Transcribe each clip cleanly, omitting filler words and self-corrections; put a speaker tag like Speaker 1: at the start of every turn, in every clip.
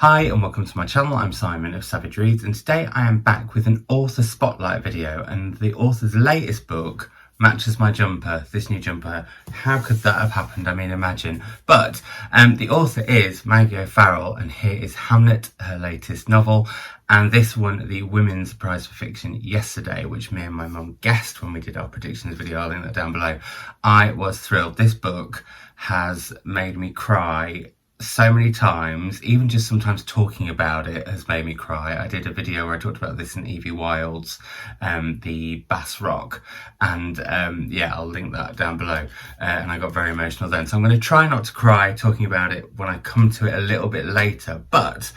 Speaker 1: Hi and welcome to my channel. I'm Simon of Savidge Reads, and today I am back with an author spotlight video, and the author's latest book matches my jumper, this new jumper. How could that have happened? I mean, imagine. But the author is Maggie O'Farrell, and here is Hamnet, her latest novel, and this won the Women's Prize for Fiction yesterday, which me and my mum guessed when we did our predictions video. I'll link that down below. I was thrilled. This book has made me cry so many times. Even just sometimes talking about it has made me cry. I did a video where I talked about this in Evie Wild's the Bass Rock, and yeah, I'll link that down below, and I got very emotional then, so I'm going to try not to cry talking about it when I come to it a little bit later. But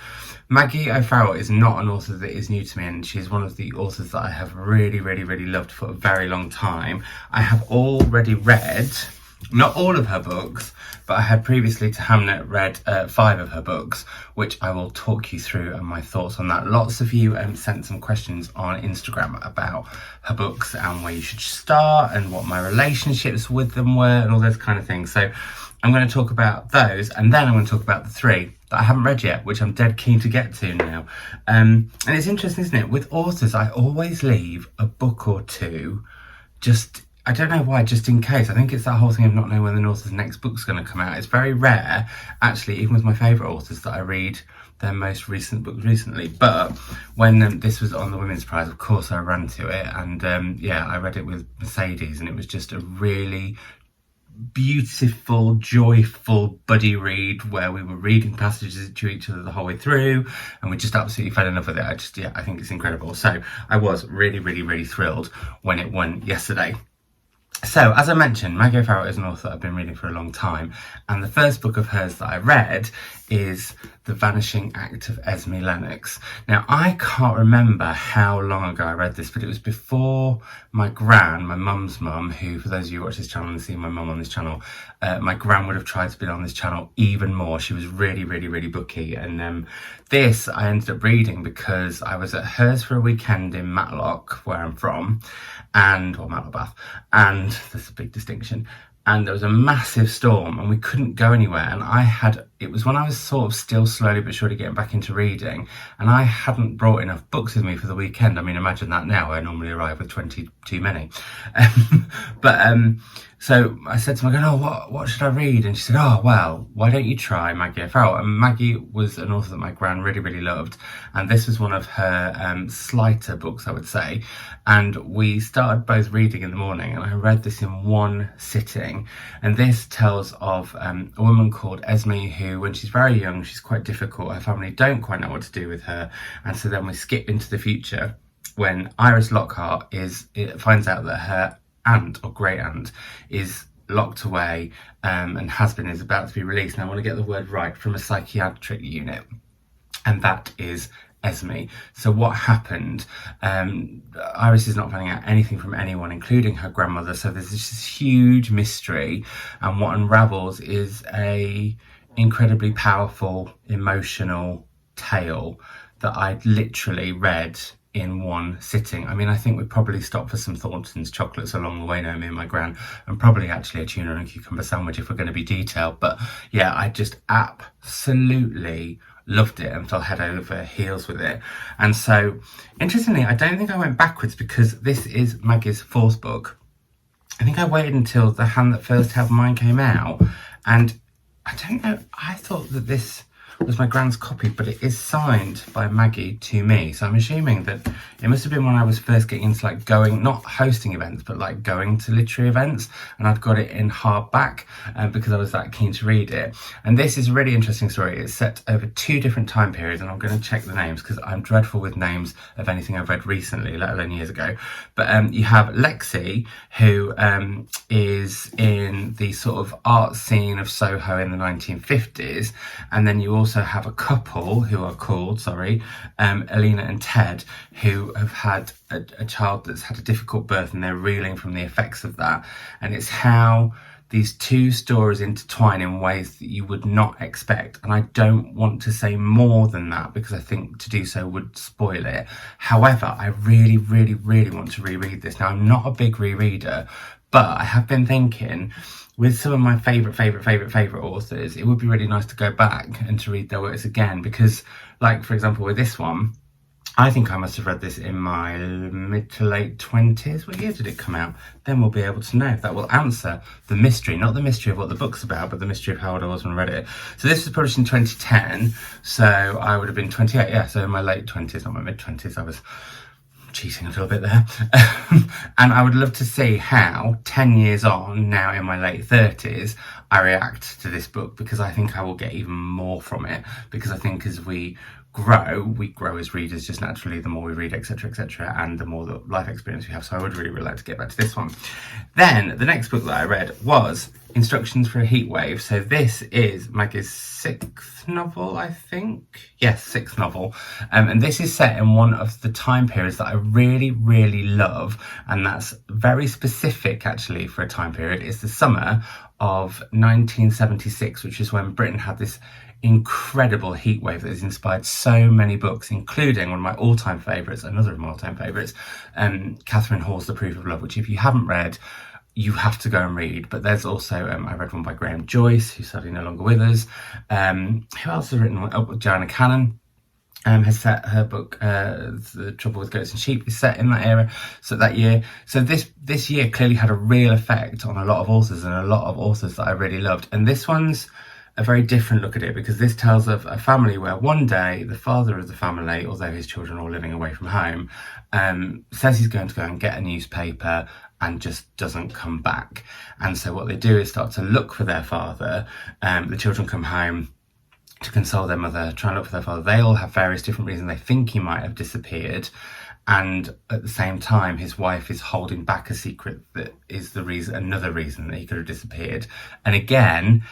Speaker 1: Maggie O'Farrell is not an author that is new to me, and she's one of the authors that I have really loved for a very long time. I have already read not all of her books, but I had previously to Hamnet read 5 of her books, which I will talk you through and my thoughts on that. Lots of you sent some questions on Instagram about her books and where you should start and what my relationships with them were and all those kind of things. So I'm going to talk about those, and then I'm going to talk about the 3 that I haven't read yet, which I'm dead keen to get to now. And it's interesting, isn't it? With authors, I always leave a book or 2 just, I don't know why, just in case. I think it's that whole thing of not knowing when the author's next book's going to come out. It's very rare, actually, even with my favourite authors, that I read their most recent book recently. But when this was on the Women's Prize, of course I ran to it, and yeah, I read it with Mercedes, and it was just a really beautiful, joyful buddy read where we were reading passages to each other the whole way through, and we just absolutely fell in love with it. I think it's incredible. So I was really thrilled when it won yesterday. So, as I mentioned, Maggie O'Farrell is an author I've been reading for a long time, and the first book of hers that I read is The Vanishing Act of Esme Lennox. Now, I can't remember how long ago I read this, but it was before my Gran, my mum's mum, who, for those of you who watch this channel and see my mum on this channel, my Gran would have tried to be on this channel even more. She was really booky, and this I ended up reading because I was at hers for a weekend in Matlock, where I'm from, or Matlock Bath, and there's a big distinction, and there was a massive storm and we couldn't go anywhere, and it was when I was sort of still slowly but surely getting back into reading, and I hadn't brought enough books with me for the weekend. I mean, imagine that now. I normally arrive with 20 too many. So I said to my girl, oh, what should I read? And she said, oh, well, why don't you try Maggie O'Farrell? And Maggie was an author that my Gran really loved, and this was one of her slighter books, I would say. And we started both reading in the morning, and I read this in one sitting. And this tells of a woman called Esme who, when she's very young, she's quite difficult. Her family don't quite know what to do with her. And so then we skip into the future when Iris Lockhart finds out that her aunt or great aunt is locked away and is about to be released. Now I want to get the word right, from a psychiatric unit, and that is Esme. So what happened? Iris is not finding out anything from anyone, including her grandmother. So there's this huge mystery, and what unravels is a incredibly powerful, emotional tale that I literally read in one sitting. I mean, I think we probably stopped for some Thornton's chocolates along the way now, me and my Gran, and probably actually a tuna and cucumber sandwich if we're going to be detailed. But yeah, I just absolutely loved it and fell head over heels with it. And so, interestingly, I don't think I went backwards, because this is Maggie's 4th book. I think I waited until The Hand That First Held Mine came out, and I don't know, I thought that this was my Gran's copy, but it is signed by Maggie to me, so I'm assuming that it must have been when I was first getting into like not hosting events, but like going to literary events, and I'd got it in hardback because I was that keen to read it. And this is a really interesting story. It's set over 2 different time periods, and I'm going to check the names because I'm dreadful with names of anything I've read recently, let alone years ago. But you have Lexi, who is in the sort of art scene of Soho in the 1950s, and then you also have a couple who are called, Alina and Ted, who have had a child that's had a difficult birth, and they're reeling from the effects of that. And it's how these 2 stories intertwine in ways that you would not expect. And I don't want to say more than that, because I think to do so would spoil it. However, I really want to reread this. Now, I'm not a big rereader, but I have been thinking, with some of my favourite authors, it would be really nice to go back and to read their works again, because, like, for example, with this one, I think I must have read this in my mid to late 20s. What year did it come out? Then we'll be able to know. That will answer the mystery, not the mystery of what the book's about, but the mystery of how old I was when I read it. So this was published in 2010, so I would have been 28, yeah, so in my late 20s, not my mid 20s. I was cheating a little bit there. And I would love to see how 10 years on, now in my late 30s, I react to this book, because I think I will get even more from it, because I think as we grow as readers just naturally, the more we read, etc, and the more the life experience we have. So I would really like to get back to this one. Then the next book that I read was Instructions for a Heatwave. So this is Maggie's 6th novel, I think. Yes, 6th novel. And this is set in one of the time periods that I really love, and that's very specific actually for a time period. It's the summer of 1976, which is when Britain had this incredible heatwave that has inspired so many books, including one of my all-time favourites, another of my all-time favourites, Catherine Hall's The Proof of Love, which if you haven't read, you have to go and read. But there's also, I read one by Graham Joyce, who's sadly no longer with us. Who else has written one? Oh, Joanna Cannon. Has set her book, The Trouble with Goats and Sheep, is set in that era, so that year. So this year clearly had a real effect on a lot of authors, and a lot of authors that I really loved. And this one's a very different look at it, because this tells of a family where one day the father of the family, although his children are all living away from home, says he's going to go and get a newspaper and just doesn't come back. And so what they do is start to look for their father. The children come home to console their mother, try and look for their father. They all have various different reasons they think he might have disappeared, and at the same time his wife is holding back a secret that is another reason that he could have disappeared. And again,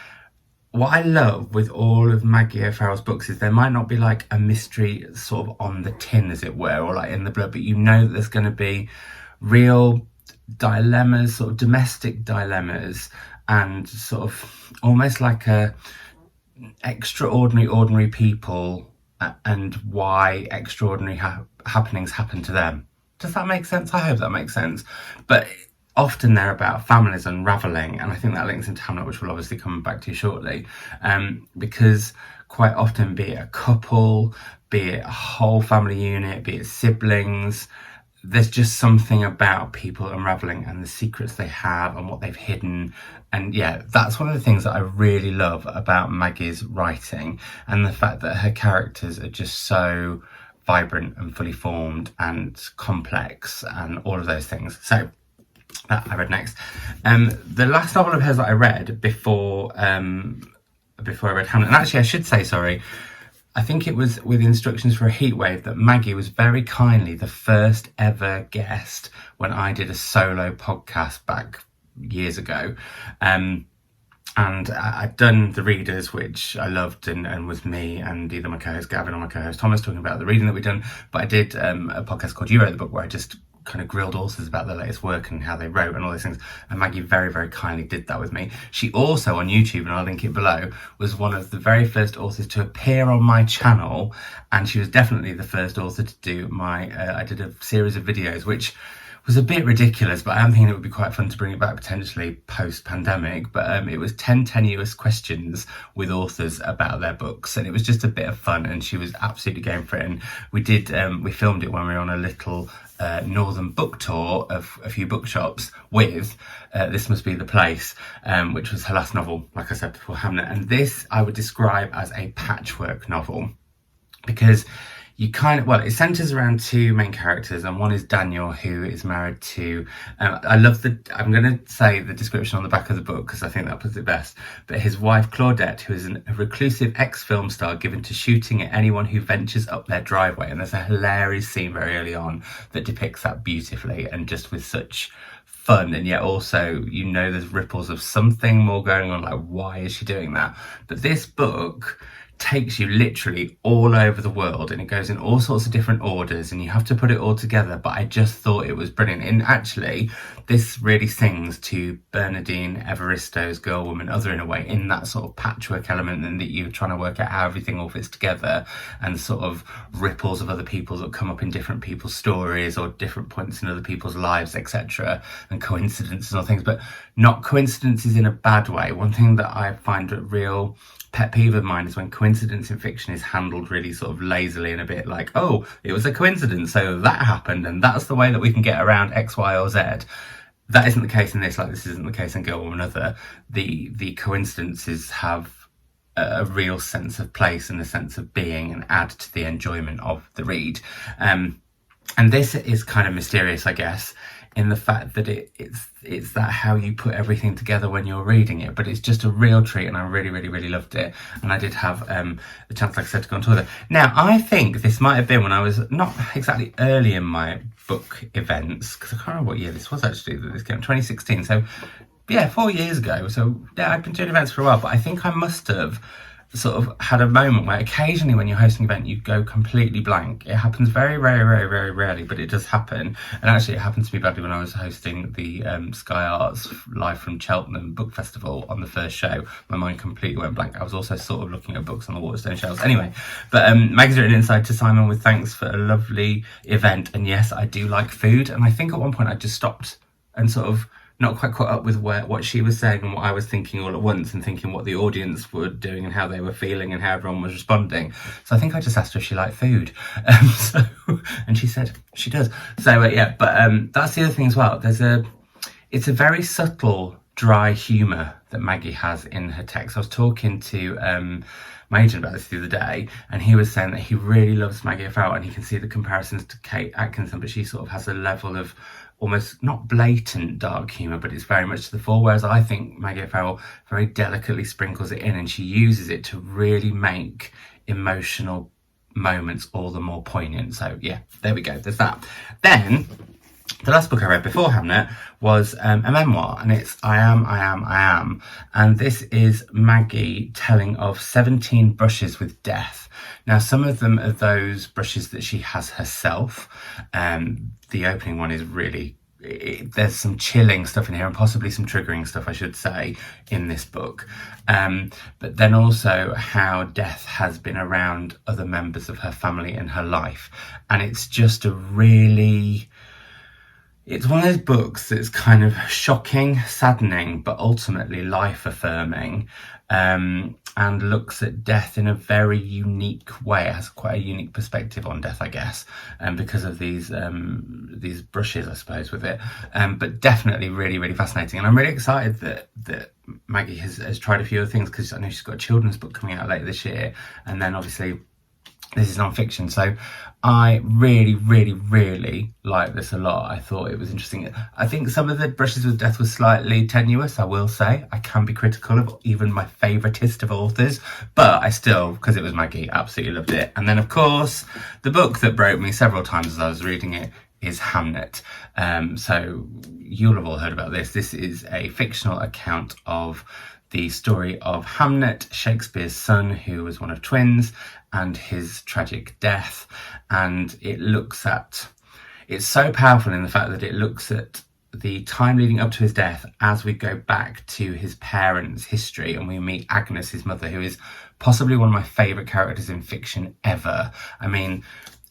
Speaker 1: what I love with all of Maggie O'Farrell's books is there might not be like a mystery sort of on the tin, as it were, or like in the blood, but you know that there's going to be real dilemmas, sort of domestic dilemmas, and sort of almost like a ordinary people, and why extraordinary happenings happen to them. Does that make sense? I hope that makes sense. But often they're about families unravelling, and I think that links into Hamnet, which we'll obviously come back to shortly, because quite often, be it a couple, be it a whole family unit, be it siblings, there's just something about people unravelling and the secrets they have and what they've hidden. And yeah, that's one of the things that I really love about Maggie's writing, and the fact that her characters are just so vibrant and fully formed and complex and all of those things. So that I read next. The last novel of hers that I read before I read Hamnet, and actually I should say, sorry, I think it was with Instructions for a Heatwave that Maggie was very kindly the first ever guest when I did a solo podcast back years ago. And I'd done The Readers, which I loved, and was me and either my co-host Gavin or my co-host Thomas talking about the reading that we'd done. But I did a podcast called You Wrote the Book, where I just kind of grilled authors about their latest work and how they wrote and all those things, and Maggie very kindly did that with me. She also, on YouTube, and I'll link it below, was one of the very first authors to appear on my channel, and she was definitely the first author to do my I did a series of videos which was a bit ridiculous, but I am thinking it would be quite fun to bring it back potentially post-pandemic. But it was 10 tenuous questions with authors about their books, and it was just a bit of fun, and she was absolutely game for it. And we filmed it when we were on a little northern book tour of a few bookshops with This Must Be the Place, which was her last novel, like I said before, Hamnet. And this I would describe as a patchwork novel, because it centres around two main characters, and one is Daniel, who is married to, I'm going to say the description on the back of the book because I think that puts it best, but his wife Claudette, who is a reclusive ex-film star given to shooting at anyone who ventures up their driveway. And there's a hilarious scene very early on that depicts that beautifully, and just with such fun, and yet also, there's ripples of something more going on, like why is she doing that? But this book takes you literally all over the world, and it goes in all sorts of different orders, and you have to put it all together. But I just thought it was brilliant. And actually, this really sings to Bernardine Evaristo's Girl, Woman, Other, in a way, in that sort of patchwork element, and that you're trying to work out how everything all fits together, and sort of ripples of other people's that come up in different people's stories or different points in other people's lives, etc., and coincidences or things, but not coincidences in a bad way. One thing that I find a real pet peeve of mine is when coincidence in fiction is handled really sort of lazily and a bit like, oh, it was a coincidence, so that happened, and that's the way that we can get around X, Y, or Z. That isn't the case in this, like this isn't the case in Girl, Woman, Other. The coincidences have a real sense of place and a sense of being, and add to the enjoyment of the read. And this is kind of mysterious, I guess, in the fact that it's that how you put everything together when you're reading it, but it's just a real treat, and I really loved it. And I did have the chance, like I said, to go on tour there. Now, I think this might have been when I was not exactly early in my book events, because I can't remember what year this was actually that this came, 2016, so yeah, 4 years ago. So yeah, I've been doing events for a while, but I think I must have sort of had a moment where occasionally when you're hosting an event you go completely blank. It happens very rarely, but it does happen. And actually it happened to me badly when I was hosting the Sky Arts Live from Cheltenham Book Festival on the first show. My mind completely went blank. I was also sort of looking at books on the Waterstone shelves. Anyway, but Maggie's written inside to Simon with thanks for a lovely event. And yes, I do like food. And I think at one point I just stopped and sort of not quite caught up with what she was saying and what I was thinking all at once, and thinking what the audience were doing and how they were feeling and how everyone was responding. So I think I just asked her if she liked food, and she said she does. So yeah, but that's the other thing as well. It's a very subtle, dry humour that Maggie has in her text. I was talking to my agent about this the other day, and he was saying that he really loves Maggie O'Farrell, and he can see the comparisons to Kate Atkinson, but she sort of has a level of almost not blatant dark humour, but it's very much to the fore, whereas I think Maggie O'Farrell very delicately sprinkles it in, and she uses it to really make emotional moments all the more poignant. So yeah, there we go, there's that. Then the last book I read before Hamnet was a memoir, and it's I Am. And this is Maggie telling of 17 brushes with death. Now, some of them are those brushes that she has herself. The opening one is really, there's some chilling stuff in here, and possibly some triggering stuff, I should say, in this book. But then also how death has been around other members of her family and her life. And it's just a really... It's one of those books that's kind of shocking, saddening, but ultimately life-affirming, and looks at death in a very unique way. It has quite a unique perspective on death, I guess, because of these brushes, I suppose, with it. But definitely really fascinating. And I'm really excited that Maggie has tried a few other things, because I know she's got a children's book coming out later this year, and then obviously this is non-fiction. So I really like this a lot. I thought it was interesting. I think some of the brushes with death was slightly tenuous, I will say. I can be critical of even my favouriteest of authors, but I still, because it was Maggie, absolutely loved it. And then of course the book that broke me several times as I was reading it is Hamnet. So you'll have all heard about this. This is a fictional account of the story of Hamnet, Shakespeare's son, who was one of twins, and his tragic death. And it's so powerful in the fact that it looks at the time leading up to his death as we go back to his parents' history, and we meet Agnes, his mother, who is possibly one of my favourite characters in fiction ever. I mean,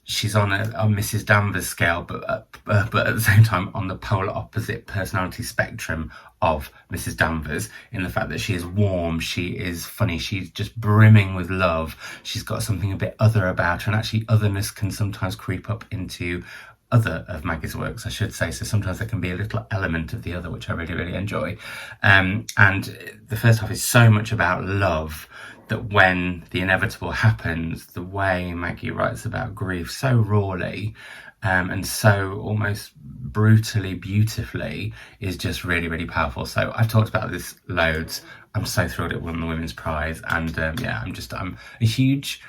Speaker 1: she's on a Mrs. Danvers scale, but at the same time on the polar opposite personality spectrum of Mrs. Danvers, in the fact that she is warm, she is funny, she's just brimming with love, she's got something a bit other about her, and actually otherness can sometimes creep up into other of Maggie's works, I should say. So sometimes there can be a little element of the other, which I really enjoy. And the first half is so much about love, that when the inevitable happens, the way Maggie writes about grief so rawly, and so almost brutally beautifully, is just really powerful. So I've talked about this loads. I'm so thrilled it won the Women's Prize, and yeah, I'm a huge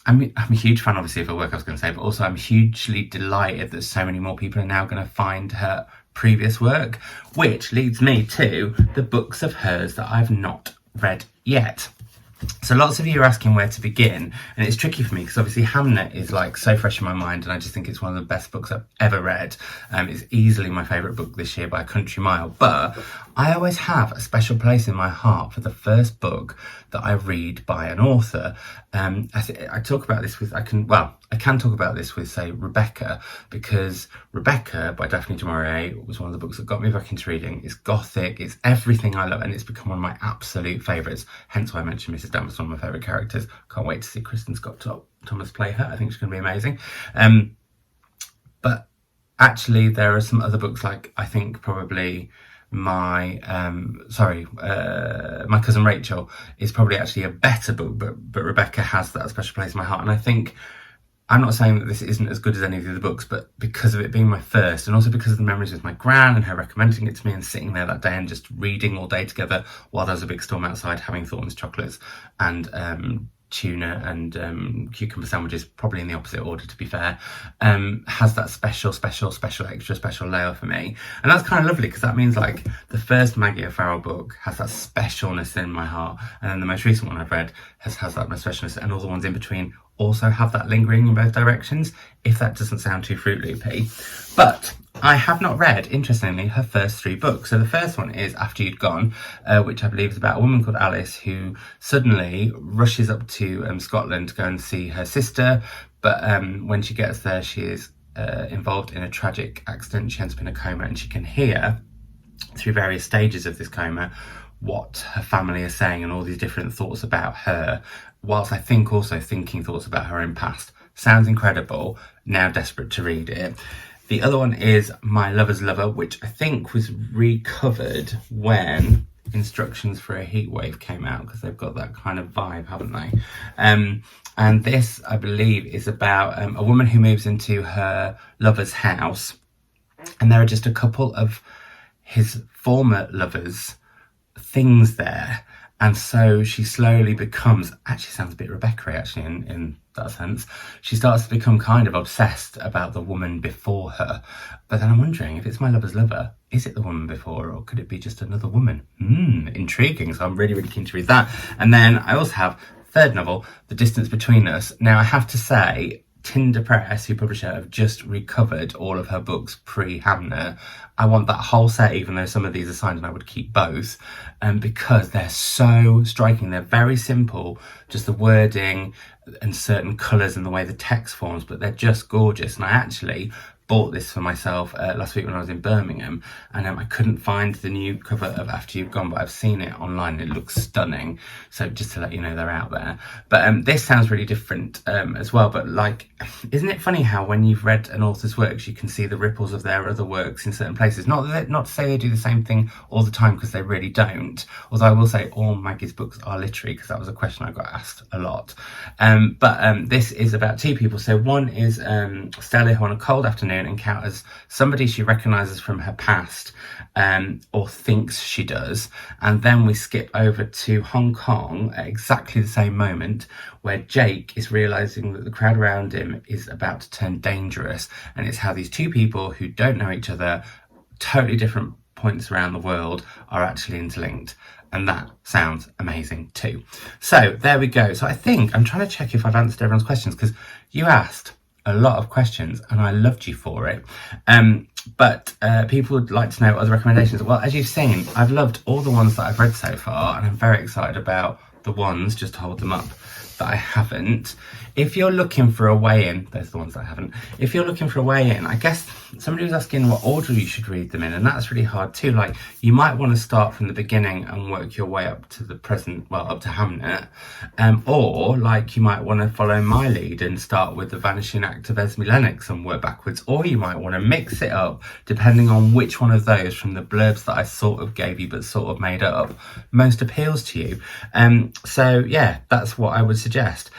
Speaker 1: fan, obviously, of her work, I was going to say, but also I'm hugely delighted that so many more people are now going to find her previous work, which leads me to the books of hers that I've not read yet. So lots of you are asking where to begin, and it's tricky for me because obviously Hamnet is like so fresh in my mind, and I just think it's one of the best books I've ever read. It's easily my favourite book this year by a country mile, but I always have a special place in my heart for the first book that I read by an author. I talk about this with, I can talk about this with, say, Rebecca, because Rebecca by Daphne du Maurier was one of the books that got me back into reading. It's gothic, it's everything I love, and it's become one of my absolute favourites, hence why I mentioned Mrs. Dam as one of my favourite characters. Can't wait to see Kristen Scott Thomas play her. I think she's going to be amazing. But actually there are some other books, like I think probably my cousin Rachel is probably actually a better book, but Rebecca has that special place in my heart. And I think, I'm not saying that this isn't as good as any of the other books, but because of it being my first, and also because of the memories with my Gran and her recommending it to me and sitting there that day and just reading all day together while there was a big storm outside, having Thornton's chocolates and tuna and cucumber sandwiches, probably in the opposite order to be fair, has that special extra special layer for me. And that's kind of lovely, because that means like the first Maggie O'Farrell book has that specialness in my heart, and then the most recent one I've read has that specialness, and all the ones in between also have that lingering in both directions, if that doesn't sound too Fruit Loopy. But I have not read, interestingly, her first 3 books. So the first one is After You'd Gone, which I believe is about a woman called Alice who suddenly rushes up to Scotland to go and see her sister. But when she gets there, she is involved in a tragic accident. She ends up in a coma, and she can hear through various stages of this coma what her family are saying and all these different thoughts about her, whilst I think also thinking thoughts about her own past. Sounds incredible. Now desperate to read it. The other one is My Lover's Lover, which I think was recovered when Instructions for a Heatwave came out, because they've got that kind of vibe, haven't they? And this, I believe, is about a woman who moves into her lover's house, and there are just a couple of his former lovers' things there. And so she slowly becomes, actually sounds a bit Rebecca actually in that sense, she starts to become kind of obsessed about the woman before her. But then I'm wondering, if it's My Lover's Lover, is it the woman before her, or could it be just another woman? Intriguing. So I'm really, really keen to read that. And then I also have third novel, The Distance Between Us. Now I have to say, Tinder Press, who publisher, have just recovered all of her books pre-Hamnet. I want that whole set, even though some of these are signed and I would keep both, because they're so striking. They're very simple, just the wording and certain colours and the way the text forms, but they're just gorgeous. And I actually bought this for myself last week when I was in Birmingham, and I couldn't find the new cover of After You've Gone, but I've seen it online. It looks stunning, so just to let you know they're out there. But this sounds really different as well, but like, isn't it funny how when you've read an author's works you can see the ripples of their other works in certain places? Not to say they do the same thing all the time, because they really don't, although I will say all Maggie's books are literary, because that was a question I got asked a lot. But this is about 2 people. So one is Stella, who on a cold afternoon encounters somebody she recognises from her past, or thinks she does, and then we skip over to Hong Kong at exactly the same moment, where Jake is realising that the crowd around him is about to turn dangerous, and it's how these 2 people who don't know each other, totally different points around the world, are actually interlinked. And that sounds amazing too. So there we go. So I think I'm trying to check if I've answered everyone's questions, because you asked a lot of questions and I loved you for it. But people would like to know other recommendations. Well, as you've seen, I've loved all the ones that I've read so far, and I'm very excited about the ones, just to hold them up, that I haven't. If you're looking for a way in, those are the ones that I haven't. If you're looking for a way in, I guess somebody was asking what order you should read them in, and that's really hard too. Like, you might want to start from the beginning and work your way up to the present, well, up to Hamnet, or like you might want to follow my lead and start with the Vanishing Act of Esme Lennox and work backwards, or you might want to mix it up depending on which one of those from the blurbs that I sort of gave you but sort of made up most appeals to you. So yeah, that's what I would suggest.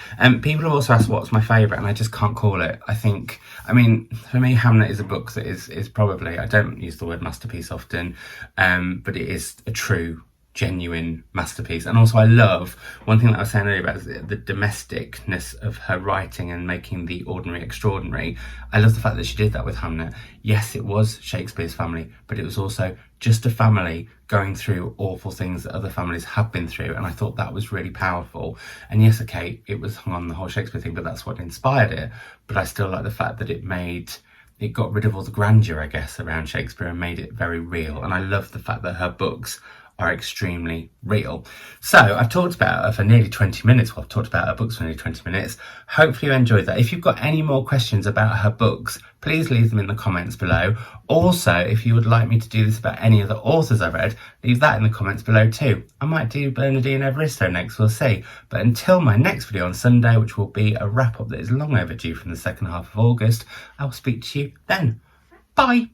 Speaker 1: People have also asked what's my favourite, and I just can't call it. I mean, for me, Hamnet is a book that is probably, I don't use the word masterpiece often, but it is a true genuine masterpiece. And also I love, one thing that I was saying earlier about the domesticness of her writing and making the ordinary extraordinary. I love the fact that she did that with Hamnet. Yes, it was Shakespeare's family, but it was also just a family going through awful things that other families have been through, and I thought that was really powerful. And yes, okay, it was hung on the whole Shakespeare thing, but that's what inspired it. But I still like the fact that it got rid of all the grandeur, I guess, around Shakespeare and made it very real. And I love the fact that her books are extremely real. So I've talked about her for nearly 20 minutes. Well, I've talked about her books for nearly 20 minutes. Hopefully you enjoyed that. If you've got any more questions about her books, please leave them in the comments below. Also, if you would like me to do this about any other authors I've read, leave that in the comments below too. I might do Bernardine Evaristo next, we'll see. But until my next video on Sunday, which will be a wrap up that is long overdue from the second half of August, I will speak to you then. Bye.